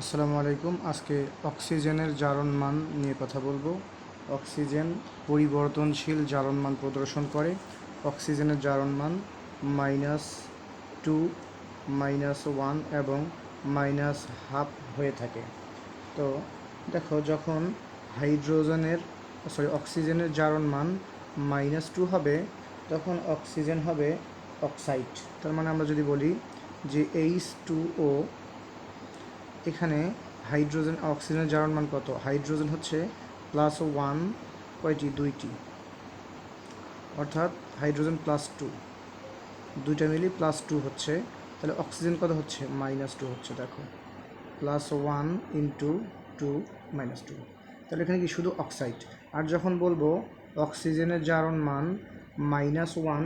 আসসালামু আলাইকুম। আজকে অক্সিজেনের জারণ মান নিয়ে কথা বলবো। অক্সিজেন পরিবর্তনশীল জারণ মান প্রদর্শন করে। অক্সিজেনের জারণ মান -2, -1 এবং -12 হয়ে থাকে। তো দেখো, যখন অক্সিজেনের জারণ মান -2 হবে, তখন অক্সিজেন হবে অক্সাইড। তার মানে আমরা যদি বলি যে H2O, এখানে হাইড্রোজেন অক্সিজেনের জারণ মান কত? হাইড্রোজেন হচ্ছে +1, কয়টি? 2টি, অর্থাৎ হাইড্রোজেন +2, দুইটা মিলি +2 হচ্ছে। তাহলে অক্সিজেন কত হচ্ছে? -2 হচ্ছে। দেখো, +1 × 2 -2, তাহলে এখানে কি শুধু অক্সাইড। আর যখন বলবো অক্সিজেনের জারণ মান -1,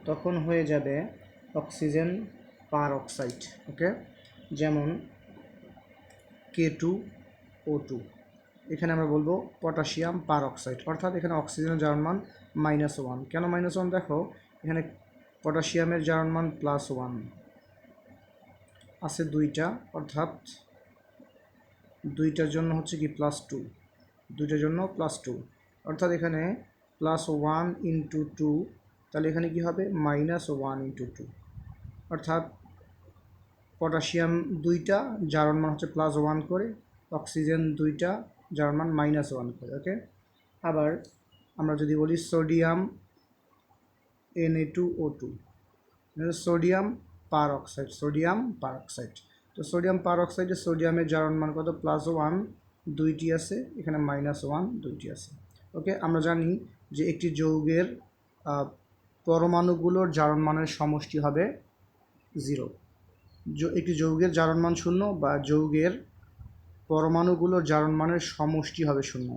তখন হয়ে যাবে অক্সিজেন পার অক্সাইড। ওকে, যেমন K2O2, এখানে আমরা বলবো পটাশিয়াম পার অক্সাইড, অর্থাৎ এখানে অক্সিজেনের জারণ মান -1। কেন -1? দেখো, এখানে পটাশিয়ামের জারণ মান +1 আছে দুইটা, অর্থাৎ দুইটার জন্য হচ্ছে কি +2, দুইটার জন্য +2, অর্থাৎ এখানে +1 × 2, তাহলে এখানে কি হবে? -1 × 2, অর্থাৎ পটাশিয়াম দুইটা, জারণ মান হচ্ছে +1 করে, অক্সিজেন দুইটা, জারণ মান -1 করে। ওকে, আবার আমরা যদি বলি সোডিয়াম Na2O2, সোডিয়াম পার অক্সাইড, সোডিয়াম পার অক্সাইড। তো সোডিয়াম পার অক্সাইডে সোডিয়ামের জারণ মান কত? +1 দুইটি আছে, এখানে -1 দুইটি আছে। ওকে, আমরা জানি যে একটি যৌগের পরমাণুগুলোর জারণ মানের সমষ্টি হবে 0। একটি যৌগের জারণ মান 0 বা যৌগের পরমাণুগুলোর জারণ মানের সমষ্টি হবে 0।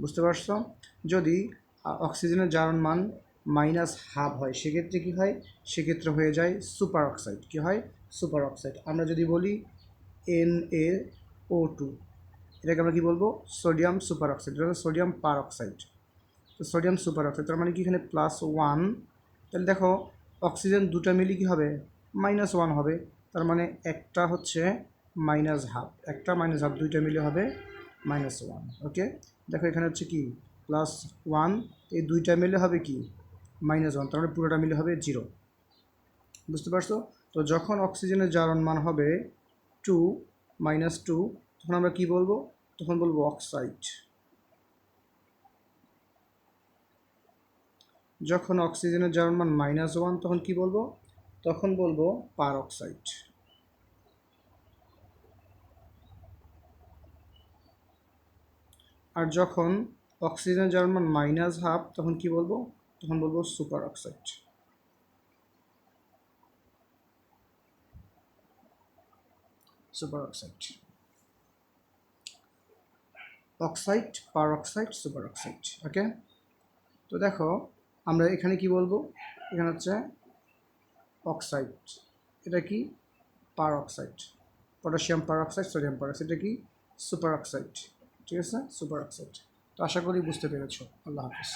বুঝতে পারছো? যদি অক্সিজেনের জারণ মান -12 হয়, সেক্ষেত্রে কী হয়? সেক্ষেত্রে হয়ে যায় সুপার অক্সাইড। কী হয়? Superoxide. আমরা যদি বলি NaO2, এটাকে আমরা কী বলবো? সোডিয়াম সুপার অক্সাইড, এটা সোডিয়াম পার অক্সাইড। তো সোডিয়াম সুপার অক্সাইড, তার মানে কি এখানে +1, তাহলে দেখো অক্সিজেন দুটা মিলি কী হবে? -1 হবে। তার মানে একটা হচ্ছে -12, একটা -12, দুইটা মিলে হবে -1। ওকে, দেখো এখানে হচ্ছে কি +1, এই দুইটা মিলে হবে কি -1, তার মানে পুরোটা মিলে হবে 0। বুঝতে পারছো? তো যখন অক্সিজেনের জারণ মান হবে 2, -2, তখন আমরা কি বলবো? তখন বলবো অক্সাইড। যখন অক্সিজেনের জারণ মান -1, তখন কি বলবো? তখন বলবো পার অক্সাইড। আর যখন অক্সিজেনের জারণ মান -12, তখন কি বলবো? তখন বলবো superoxide. Superoxide, oxide, peroxide, superoxide. Okay, তো দেখো আমরা এখানে কি বলবো? এখানে হচ্ছে অক্সাইড, এটা কি? পার অক্সাইড। পটাশিয়াম পার অক্সাইড, সোডিয়াম পার অক্সাইড, এটা কি? Super oxide. ঠিক আছে, সুপার অক্সাইড। তো আশা করি বুঝতে পেরেছো। আল্লাহ হাফিজ।